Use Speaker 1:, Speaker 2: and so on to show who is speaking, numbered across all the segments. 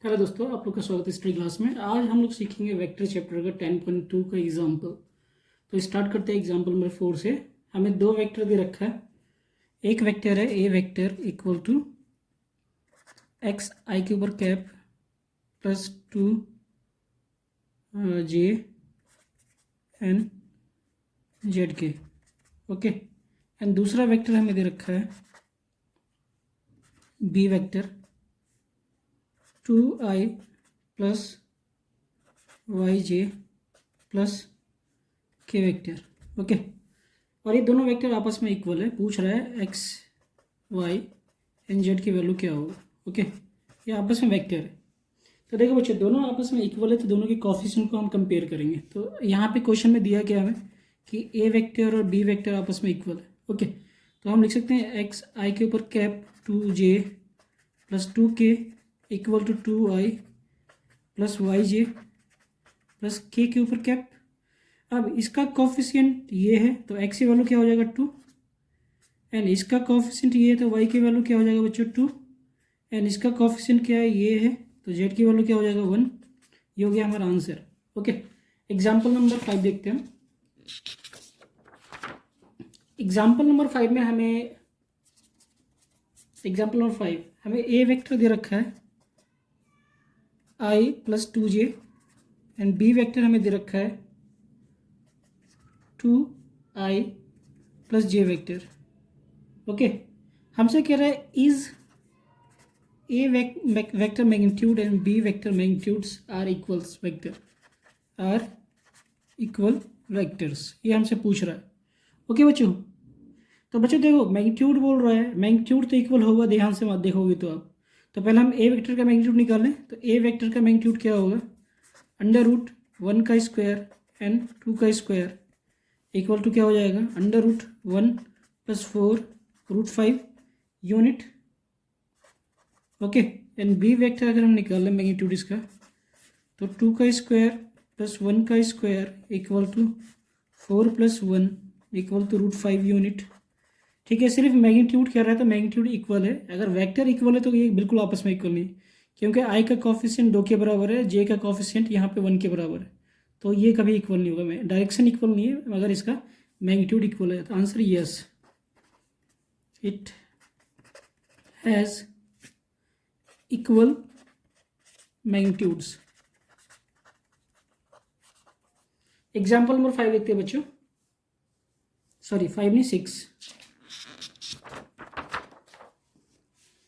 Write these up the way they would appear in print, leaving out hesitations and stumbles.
Speaker 1: Hello दोस्तों, आप लोग का स्वागत है हिस्ट्री क्लास में। आज हम लोग सीखेंगे वेक्टर चैप्टर का 10.2 का एग्जाम्पल। तो स्टार्ट करते हैं एग्जाम्पल नंबर 4 से। हमें दो वेक्टर दे रखा है। एक वेक्टर है a vector equal to x आई के ऊपर cap plus 2 j n z के। ओके, एंड दूसरा वेक्टर हमें दे रखा है b vector 2i plus Y जे प्लस के वेक्टर। ओके, और ये दोनों वेक्टर आपस में इक्वल है। पूछ रहा है एक्स वाई एंड जेड की वैल्यू क्या होगा। ओके, ये आपस में वेक्टर है। तो देखो बच्चों, दोनों आपस में इक्वल है तो दोनों के कोफिशिएंट को हम कंपेयर करेंगे। तो यहाँ पे क्वेश्चन में दिया क्या हमें कि ए वेक्टर और बी वेक्टर आपस में इक्वल है। ओके, तो हम लिख सकते हैं एक्स आई के ऊपर cap 2j plus 2k equal to 2i plus Y J plus K ऊपर कैप। अब इसका कोफिशिएंट ये है तो x की वैल्यू क्या हो जाएगा 2, एंड इसका कोफिशिएंट ये है तो y की वैल्यू क्या हो जाएगा बच्चों 2, एंड इसका कोफिशिएंट क्या है ये है तो z की वैल्यू क्या हो जाएगा 1। ये हो गया हमारा आंसर। ओके, एग्जाम्पल नंबर 5 देखते हैं। एग्जाम्पल नंबर 5 में हमें ए वेक्टर दे रखा है i plus 2j and B vector हमें दे रखा है 2i प्लस जे वेक्टर। ओके, हमसे कह रहा है is A vector magnitude and B vector magnitudes are equal vectors, ये हमसे पूछ रहा है। ओके बच्चों, तो बच्चों देखो मैग्नीट्यूड बोल रहा है, मैग्नीट्यूड तो इक्वल होगा, ध्यान से मत देखोगे तो आप। तो पहले हम ए वेक्टर का मैग्नीट्यूड निकालें। तो ए वेक्टर का मैग्नीट्यूड क्या होगा √1 का स्क्वायर एंड 2 का स्क्वायर इक्वल टू क्या हो जाएगा √1 plus 4 √5 unit. Okay, and B vector अगर हम निकालें मैग्नीट्यूड इसका तो 2 का स्क्वायर प्लस 1 का square equal to 4 plus 1 equal to √5 unit. ठीक है, सिर्फ मैग्नीट्यूड क्या रहा है तो मैग्नीट्यूड इक्वल है। अगर वेक्टर इक्वल है तो ये बिल्कुल आपस में इक्वल नहीं, क्योंकि आई का कोफिशिएंट 2 के बराबर है, जे का कोफिशिएंट यहाँ पे 1 के बराबर है, तो ये कभी इक्वल नहीं होगा। डायरेक्शन इक्वल नहीं है मगर इसका मैग्नीट्यूड इक्वल है। तो answer yes, it has equal magnitudes. Example number 5 देखते हैं बच्चों। सॉरी 5 नहीं 6।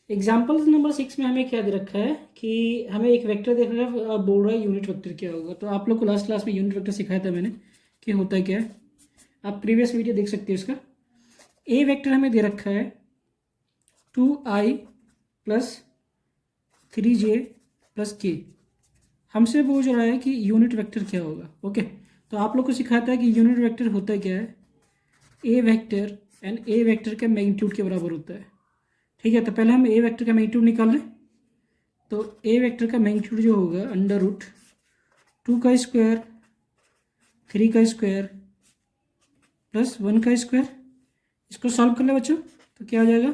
Speaker 1: एग्जाम्पल नंबर 6 में हमें क्या दे रखा है कि हमें एक वेक्टर देख रहा है, बोल रहा है यूनिट वेक्टर क्या होगा। तो आप लोग को लास्ट क्लास में यूनिट वेक्टर सिखाया था मैंने कि होता है क्या है। आप प्रीवियस वीडियो देख सकते हो इसका। ए वेक्टर हमें दे रखा है 2i plus 3j plus k। हमसे पूछ रहा है कि यूनिट वेक्टर क्या होगा। ओके, तो आप लोग को सिखाता है कि यूनिट वेक्टर होता क्या है, a vector and A vector का मैग्नीट्यूड के बराबर होता है। ठीक है, तो पहले हम ए वेक्टर का मैग्नीट्यूड निकाल लें। तो ए वेक्टर का मैग्नीट्यूड जो होगा √2 का स्क्वायर 3 का स्क्वायर प्लस 1 का स्क्वायर। इसको सॉल्व कर ले बच्चों तो क्या हो जाएगा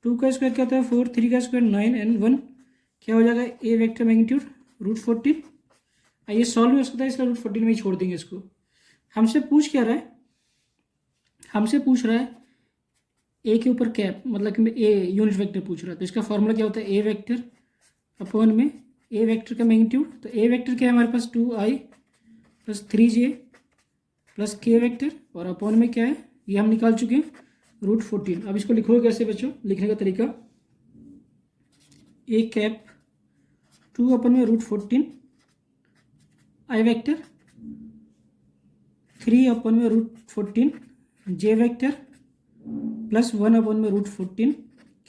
Speaker 1: 2 का स्क्वायर क्या होता है 4, 3 का स्क्वायर 9 एंड 1 क्या हो जाएगा ए वेक्टर मैग्नीट्यूड √14। ये सॉल्व नहीं हो सकता इसलिए √14 में ही छोड़ देंगे इसको। हमसे पूछ क्या रहा है, हमसे पूछ रहा है ए के ऊपर कैप, मतलब कि ए यूनिट वेक्टर पूछ रहा है। तो इसका फॉर्मूला क्या होता है ए वेक्टर अपॉन में ए वेक्टर का मैग्नीट्यूड। तो ए वेक्टर क्या है हमारे पास 2i plus 3j plus k vector, और अपॉन में क्या है ये हम निकाल चुके हैं √14। अब इसको लिखोगे कैसे बच्चों, लिखने का तरीका ए कैप 2 अपॉन में √14 आई वेक्टर 3 अपॉन में √14 जे वेक्टर प्लस 1 अपॉन में √14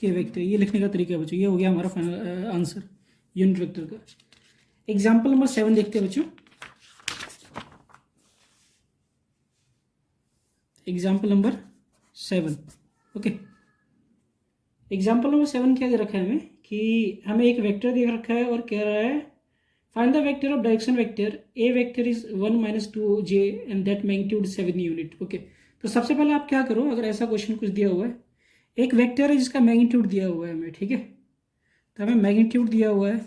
Speaker 1: के वेक्टर। ये लिखने का तरीका है बच्चों। ये हो गया हमारा फाइनल आंसर यूनिट वेक्टर का। एग्जाम्पल नंबर 7 देखते हैं बच्चों। Example number 7। Okay, example number 7 क्या दे रखा है हमें कि हमें एक वेक्टर दे रखा है और कह रहा है find the vector of direction vector A vector is 1 - 2j and that magnitude 7 unit. Okay, तो सबसे पहले आप क्या करो, अगर ऐसा क्वेश्चन कुछ दिया हुआ है, एक वेक्टर है जिसका मैग्नीट्यूड दिया हुआ है हमें, ठीक है, तो हमें मैग्नीट्यूड दिया हुआ है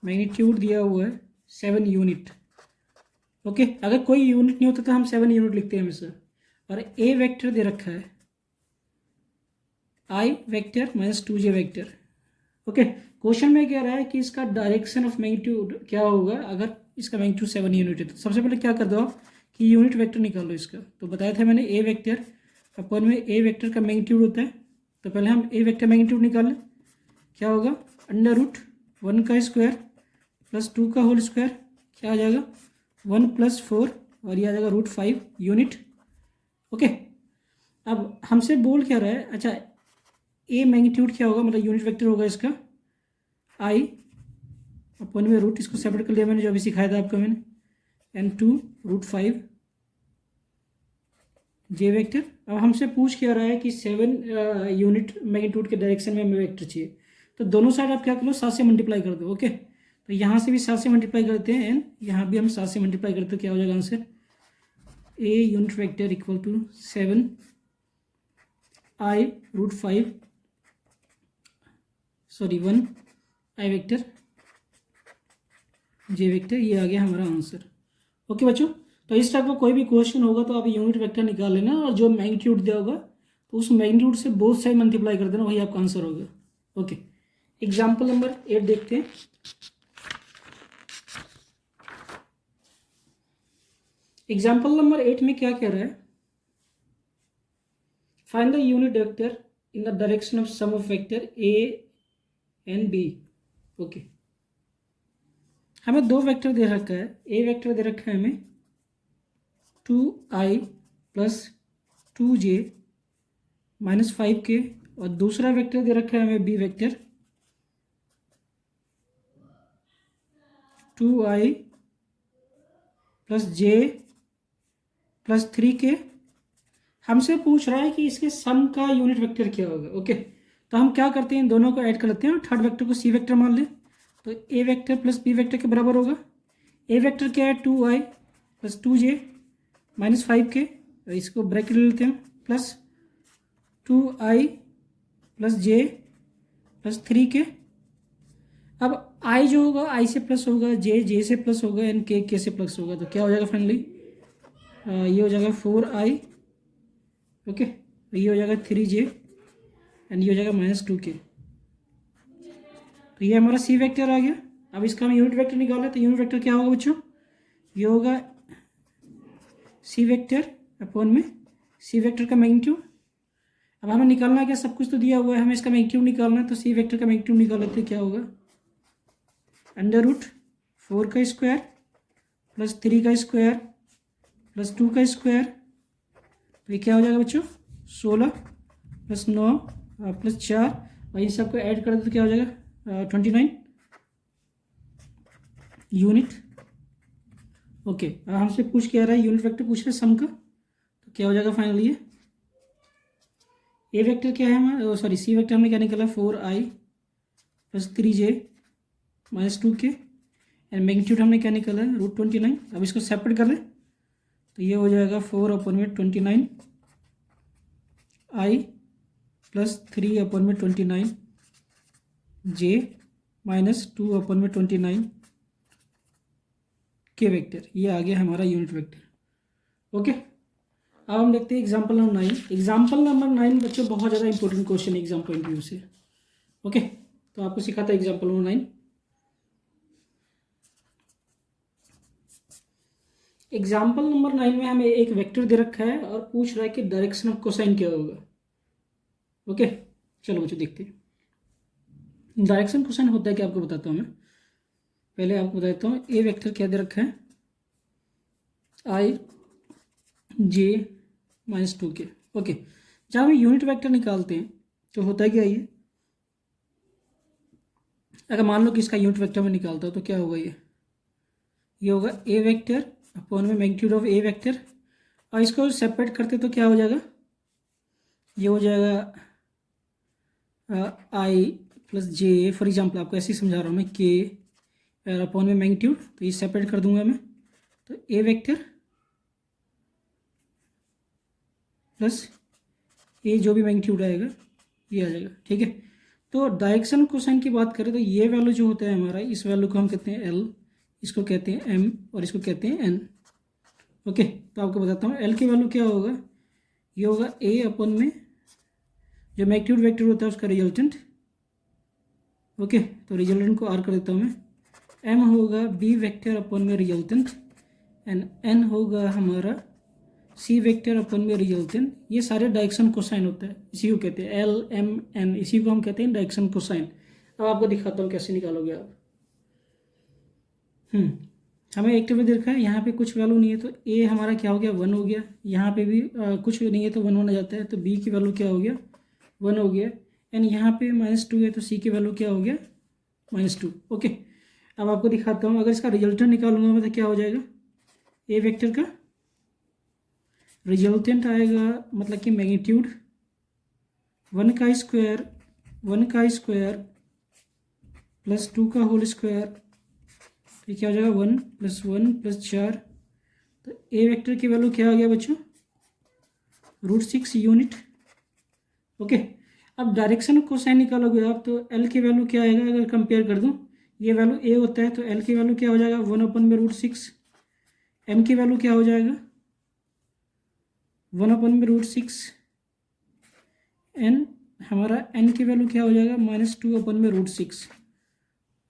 Speaker 1: मैग्नीट्यूड दिया हुआ है 7 यूनिट। ओके, अगर कोई यूनिट नहीं होता तो हम 7 यूनिट लिखते हैं हमेशा। और ए वेक्टर दे रखा है i vector minus 2j vector. Okay, question में कह रहा है कि इसका डायरेक्शन ऑफ मैग्नीट्यूड क्या होगा अगर इसका मैग्नीट्यूड 7 यूनिट है। तो सबसे पहले क्या कर दो आप कि यूनिट वेक्टर निकाल लो इसका। तो बताया था मैंने ए वेक्टर अपन में ए वेक्टर का मैग्नीट्यूड होता है। तो पहले हम ए वेक्टर मैग्नीट्यूड निकाल लें। क्या होगा, अंडर रूट 1 का स्क्वायर प्लस 2 का होल स्क्वायर, क्या आ जाएगा 1 + 4 और ये आ जाएगा √5 यूनिट। ओके, अब हमसे बोल क्या रहा है, अच्छा ए मैग्नीट्यूड क्या होगा, मतलब यूनिट वेक्टर होगा इसका आई अपन में रूट, इसको सेपरेट कर लिया मैंने जो अभी सिखाया था आपको मैंने, n2 √5 जे वेक्टर। अब हमसे पूछ क्या रहा है कि 7 यूनिट मैग्नीट्यूड के डायरेक्शन में हमें वेक्टर चाहिए। तो दोनों साइड आप क्या कर लो, 7 से मल्टीप्लाई कर दो। ओके, तो यहाँ से भी 7 से मल्टीप्लाई करते हैं एन, यहाँ भी हम 7 से मल्टीप्लाई करते हैं। क्या हो जाएगा answer, A unit vector equal to 7 I √5 sorry 1 I vector J vector, ये आ गया हमारा आंसर। ओके बच्चों, तो इस टाइप का कोई भी क्वेश्चन होगा तो आप यूनिट वेक्टर निकाल लेना और जो मैग्नीट्यूड दिया होगा तो उस मैग्नीट्यूड से बोथ साइड मल्टीप्लाई कर देना, वही आपका आंसर होगा। ओके, एग्जाम्पल नंबर 8 देखते हैं। एग्जाम्पल नंबर 8 में क्या कह रहा है, find the unit vector in the direction of sum of vector A and B. Okay, हमें दो वेक्टर दे रखा है, ए वेक्टर दे रखा है हमें 2i + 2j - 5k, और दूसरा वेक्टर दे रखा है हमें B vector 2i + j + 3k। हमसे पूछ रहा है कि इसके सम का यूनिट वेक्टर क्या होगा। ओके, तो हम क्या करते हैं, इन दोनों को ऐड कर लेते हैं और थर्ड वेक्टर को सी वेक्टर मान लें। तो ए वेक्टर प्लस बी वेक्टर के बराबर होगा। ए वेक्टर क्या है, 2i + 2j - 5k, इसको ब्रैकेट ले लेते हैं, प्लस 2i + j + 3k। अब i जो होगा i से प्लस होगा, j से प्लस होगा, एंड k से प्लस होगा। तो क्या हो जाएगा फाइनली, ये हो जाएगा 4i। ओके, ये हो जाएगा 3j एंड ये हो जाएगा -2k। तो ये हमारा सी वेक्टर आ गया। अब इसका हम यूनिट वेक्टर निकालें तो यूनिट वेक्टर क्या होगा बच्चों, ये होगा सी वेक्टर अपॉन में सी वेक्टर का मैग्नीट्यूड। अब हमें निकालना क्या, सब कुछ तो दिया हुआ है, हमें इसका मैग्नीट्यूड निकालना है। तो सी वेक्टर का मैग्नीट्यूड निकाल लेते हैं। क्या होगा, √4 का स्क्वायर प्लस 3 का स्क्वायर प्लस 2 का स्क्वायर। तो ये क्या हो जाएगा बच्चों, 16 + 9 + 4, और इन सबको ऐड कर दो तो क्या हो जाएगा 29 यूनिट। ओके, अब हमसे पूछ क्या रहा है, यूनिट वेक्टर पूछ रहे सम का। तो क्या हो जाएगा फाइनली, ये ए वेक्टर क्या है हमारा, सॉरी सी वेक्टर हमने क्या निकाला, 4i + 3j - 2k, and magnitude हमने क्या निकाला है, √29। अब इसको सेपरेट कर ले तो ये हो जाएगा 4/29 i + 3/29 j - 2/29 के वेक्टर। ये आ गया हमारा यूनिट वेक्टर। ओके, अब हम देखते हैं एग्जाम्पल नंबर 9। एग्जाम्पल नंबर 9 बच्चों बहुत ज़्यादा इंपॉर्टेंट क्वेश्चन है एग्जाम पॉइंट ऑफ व्यू से। ओके, तो आपको सिखाता है एग्जाम्पल नंबर 9। एग्जाम्पल नंबर 9 में हमें एक वेक्टर दे रखा है और पूछ रहा है कि डायरेक्शन ऑफ कोसाइन क्या होगा। ओके, चलो बच्चों देखते हैं डायरेक्शन कोसाइन होता है क्या, आपको बताता हूँ मैं। पहले आपको बता देता हूँ ए वेक्टर क्या दे रखा है, i j - 2k। ओके, जब हम यूनिट वेक्टर निकालते हैं तो होता है क्या, अगर मान लो कि इसका यूनिट वेक्टर में निकालता हो तो क्या होगा, ये होगा ए वेक्टर अपॉन में मैग्नीट्यूड ऑफ ए वेक्टर, और इसको सेपरेट करते तो क्या हो जाएगा, ये हो जाएगा i + j। फॉर एग्जांपल आपको ऐसे ही समझा रहा हूँ मैं, k अपॉन में मैग्नीट्यूड, तो ये सेपरेट कर दूंगा मैं। तो ए वेक्टर प्लस ए जो भी मैग्नीट्यूड आएगा ये आ जाएगा। ठीक है, तो डायरेक्शन कोसाइन की बात करें तो ये वैल्यू जो होता है हमारा, इस वैल्यू को हम कहते हैं एल, इसको कहते हैं एम और इसको कहते हैं एन। ओके, तो आपको बताता हूँ एल की वैल्यू क्या होगा, ये होगा ए अपन में जो मैग्नीट्यूड वेक्टर होता है उसका रिजल्टेंट। ओके, तो रिजल्टेंट को आर कर देता हूँ मैं। एम होगा बी वेक्टर अपन में रिजल्टेंट एंड एन होगा हमारा सी वेक्टर अपन में रिजल्टेंट। ये सारे डायरेक्शन कोसाइन होता है, इसी को कहते हैं एल एम एन, इसी को हम कहते हैं डायरेक्शन कोसाइन। अब आपको दिखाता हूँ कैसे निकालोगे आप। हमें एक टेबल दे रखा है, यहाँ पे कुछ वैल्यू नहीं है तो ए हमारा क्या हो गया 1 हो गया, यहाँ पे भी कुछ नहीं है तो 1 होना जाता है, तो बी की वैल्यू क्या हो गया 1 हो गया, एंड यहाँ पे -2 है तो सी की वैल्यू क्या हो गया -2। ओके, अब आपको दिखाता हूँ, अगर इसका रिजल्टेंट निकालूंगा मैं तो क्या हो जाएगा, ए वेक्टर का रिजल्टेंट आएगा मतलब कि मैग्नीट्यूड 1 का स्क्वायर प्लस 2 का होल स्क्वायर, तो क्या हो जाएगा 1 + 1 + 4। तो ए वेक्टर की वैल्यू क्या आ गया बच्चों, √6 यूनिट। ओके, अब डायरेक्शन कोसाइन निकालोगे आप तो एल की वैल्यू क्या आएगा, अगर कंपेयर कर दूं, ये वैल्यू ए होता है तो एल की वैल्यू क्या हो जाएगा 1/√6। एम की वैल्यू क्या हो जाएगा 1/√6 एन हमारा एन की वैल्यू क्या हो जाएगा -2/√6।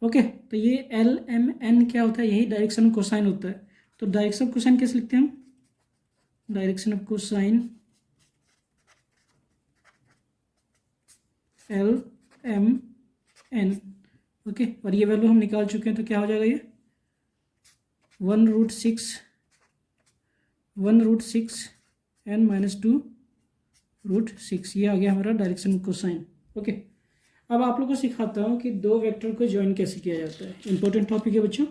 Speaker 1: ओके, तो ये एल एम एन क्या होता है, यही डायरेक्शन कोसाइन होता है। तो डायरेक्शन कोसाइन कैसे लिखते हैं हम, direction of cosine L M N. Okay, और ये वैल्यू हम निकाल चुके हैं तो क्या हो जाएगा ये 1√6 एन -2√6, ये आ गया हमारा डायरेक्शन कोसाइन। ओके, अब आप लोगों को सिखाता हूँ कि दो वेक्टर को ज्वाइन कैसे किया जाता है। इंपॉर्टेंट टॉपिक है बच्चों।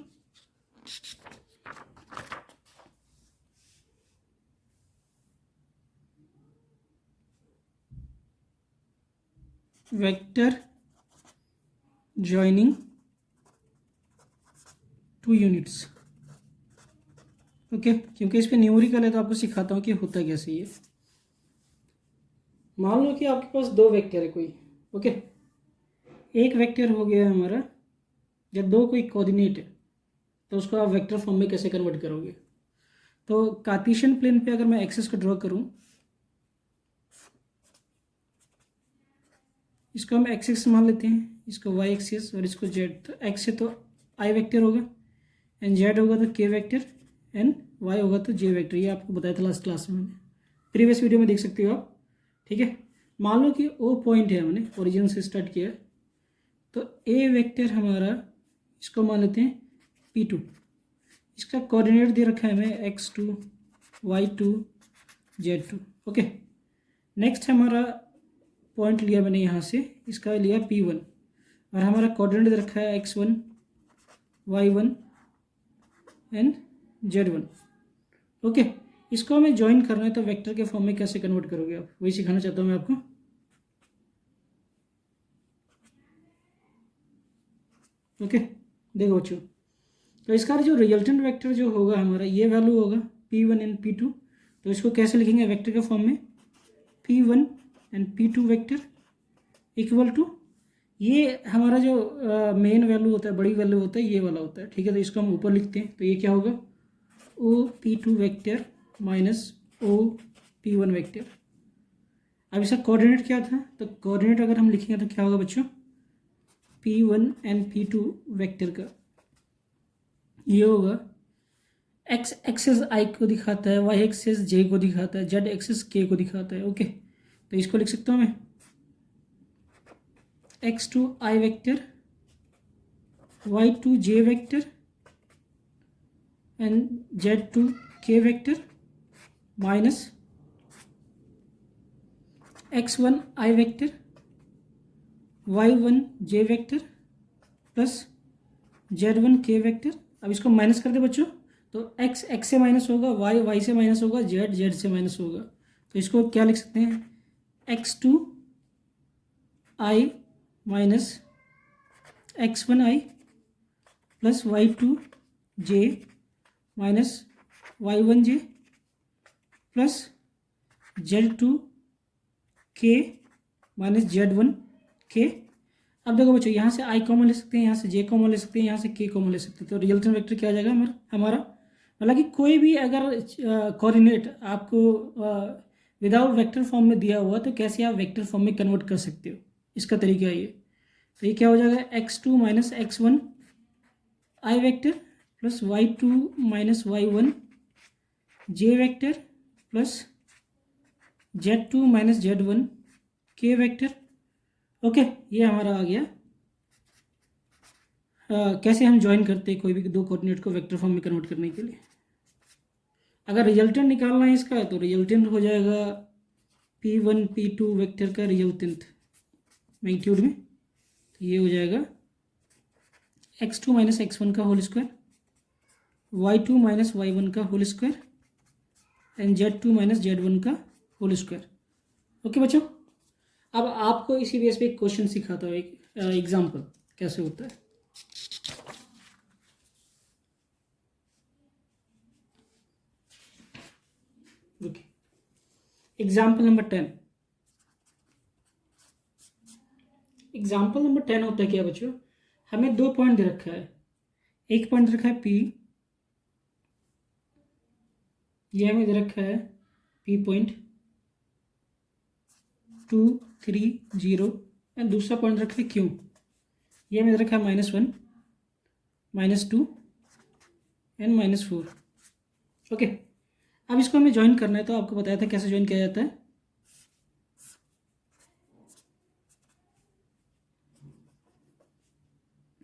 Speaker 1: Vector joining 2 units. ओके, क्योंकि इस पे न्यूमेरिकल है तो आपको सिखाता हूँ कि होता कैसे ये। मान लो कि आपके पास दो वेक्टर है कोई। ओके, एक वेक्टर हो गया हमारा, जब दो कोई कोऑर्डिनेट है तो उसको आप वेक्टर फॉर्म में कैसे कन्वर्ट करोगे। तो कार्टेशियन प्लेन पे अगर मैं एक्सेस को ड्रॉ करूं, इसको हम एक्सिस मान लेते हैं, इसको वाई एक्सिस और इसको जेड। तो एक्स है तो आई वेक्टर होगा एंड जेड होगा तो के वेक्टर एंड वाई होगा तो जे वेक्टर। ये आपको बताया था लास्ट क्लास में, मैंने प्रीवियस वीडियो में देख सकते हो आप। ठीक है, मान लो कि ओ पॉइंट है, हमने ओरिजिन से स्टार्ट किया, तो ए वेक्टर हमारा इसको मान लेते हैं P2। इसका कोऑर्डिनेट दे रखा है हमें x2 y2 z2। Okay, next हमारा पॉइंट लिया मैंने यहाँ से, इसका लिया P1 और हमारा कोऑर्डिनेट दे रखा है x1 y1 and z1। Okay, इसको हमें ज्वाइन करना है तो वेक्टर के फॉर्म में कैसे कन्वर्ट करोगे आप, वही सिखाना चाहता हूँ मैं आपको। ओके, देखो बच्चों, तो इसका जो रिजल्टेंट वेक्टर जो होगा हमारा, ये वैल्यू होगा P1 एंड P2। तो इसको कैसे लिखेंगे वेक्टर के फॉर्म में, P1 and P2 vector equal to, ये हमारा जो मेन वैल्यू होता है, बड़ी वैल्यू होता है, ये वाला होता है। ठीक है, तो इसको हम ऊपर लिखते हैं, तो ये क्या होगा OP2 vector minus OP1 vector. अब इसका कोऑर्डिनेट क्या था, तो कोऑर्डिनेट अगर हम लिखेंगे तो क्या होगा बच्चों, P1 एंड P2 वेक्टर का ये होगा, x एक्सेस i को दिखाता है, y एक्सेस j को दिखाता है, z एक्सेस k को दिखाता है। ओके, तो इसको लिख सकता हूँ मैं x2 i vector y2 j vector and z2 k vector minus x1 i vector y1 j vector plus z1 k vector. अब इसको माइनस कर दे बच्चों, तो x x से माइनस होगा, y y से माइनस होगा, z z से माइनस होगा। तो इसको क्या लिख सकते हैं, x2 i minus x1 i plus y2 j minus y1 j plus z2 k minus z1 k। अब देखो बच्चों, यहाँ से आई कॉमन ले सकते हैं, यहाँ से जे कॉमन ले सकते हैं, यहाँ से के कॉमन ले सकते हैं, तो रिजल्टेंट वेक्टर क्या आ जाएगा हमारा मतलब कि कोई भी अगर कोऑर्डिनेट आपको विदाउट वेक्टर फॉर्म में दिया हुआ तो कैसे आप वेक्टर फॉर्म में कन्वर्ट कर सकते हो, इसका तरीका है ये। तो ये क्या हो जाएगा, x2 minus x1 i vector plus y2 minus y1 j vector plus z2 minus z1 k vector. Okay, ये हमारा आ गया। कैसे हम ज्वाइन करते हैं कोई भी दो कोऑर्डिनेट को वेक्टर फॉर्म में कन्वर्ट करने के लिए। अगर रिजल्टेंट निकालना है इसका तो रिजल्टेंट हो जाएगा p1 p2 वेक्टर का रिजल्टेंट मैग्नीट्यूड में, तो ये हो जाएगा x2 माइनस x1 का whole square, y2 minus y1 का whole square and z2 minus z1 का होल स्क्वायर। ओके बच्चों, अब आपको इसी बेस पे एक क्वेश्चन सिखाता हूँ, एक एग्जाम्पल कैसे होता है। रुकिए, एग्जाम्पल नंबर 10। एग्जाम्पल नंबर 10 होता है क्या बच्चों, हमें दो पॉइंट दे रखा है। एक पॉइंट दे रखा है P, ये हमें दे रखा है P पॉइंट 2 3 0 एंड दूसरा पॉइंट रखा है Q, ये हमें दे रखा है -1 -2 एंड -4। ओके, अब इसको हमें ज्वाइन करना है, तो आपको बताया था कैसे ज्वाइन किया जाता है।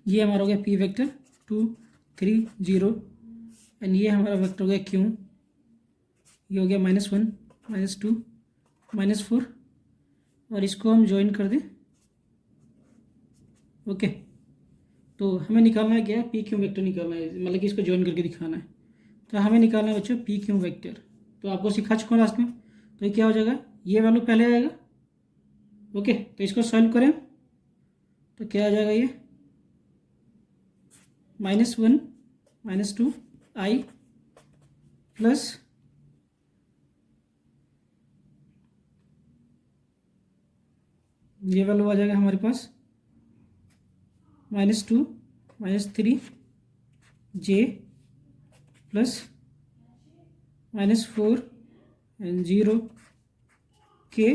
Speaker 1: ये हमारा हो गया P वेक्टर 2 3 0 एंड ये हमारा वेक्टर हो गया Q, ये हो गया -1 -2 -4 और इसको हम ज्वाइन कर दें। ओके, तो हमें निकालना है क्या, पी क्यू वेक्टर निकालना है, मतलब कि इसको ज्वाइन करके दिखाना है। तो हमें निकालना है बच्चों पी क्यू वेक्टर, तो आपको सिखा चुका हूँ लास्ट में। तो ये क्या हो जाएगा, ये वैल्यू पहले आएगा। ओके, तो इसको सॉल्व करें तो क्या आ जाएगा, ये -1 -2 आई प्लस ये वैल्यू आ जाएगा हमारे पास -2 -3 जे प्लस -4 एंड 0 के।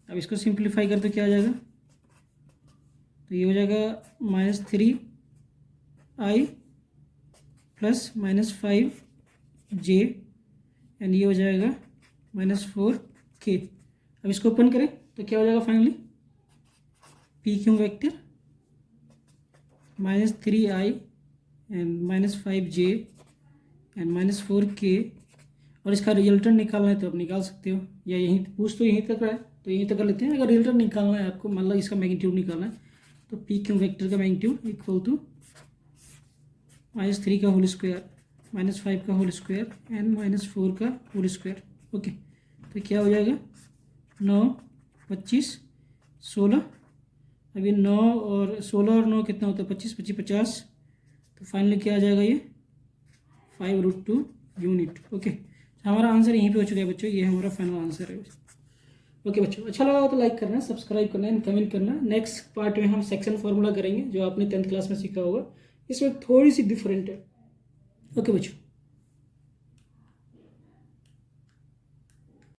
Speaker 1: अब इसको सिंप्लीफाई कर तो क्या आ जाएगा, तो ये हो जाएगा -3 आई प्लस -5 जे एंड ये हो जाएगा -4 के। अब इसको ओपन करें तो क्या हो जाएगा finally, P Q vector -3 I and -5 J and -4 के। और इसका रिजल्टेंट निकालना है तो आप निकाल सकते हो, या यहीं पूछ तो यहीं तक है तो यहीं तक कर लेते हैं। अगर रिजल्टेंट निकालना है आपको, मतलब इसका मैग्नीट्यूड निकालना है, तो पी क्यू वेक्टर का मैग्नीट्यूड इक्वल टू -3 का होल स्क्वायर -5 का होल स्क्वायर एंड -4 का होल स्क्वायर। ओके, तो क्या हो जाएगा 9 25 16। अभी 9 और 16 और 9 कितना होता है, 25 25 50। तो फाइनली क्या आ जाएगा, ये 5√2 यूनिट। ओके, हमारा आंसर यहीं पे हो चुका है बच्चों, ये हमारा फाइनल आंसर है। ओके बच्चों, अच्छा लगा हो तो लाइक करना, सब्सक्राइब करना एंड कमेंट करना। नेक्स्ट पार्ट में हम सेक्शन फार्मूला करेंगे जो आपने 10th क्लास में सीखा होगा, इसमें थोड़ी सी डिफरेंट है। ओके बच्चों।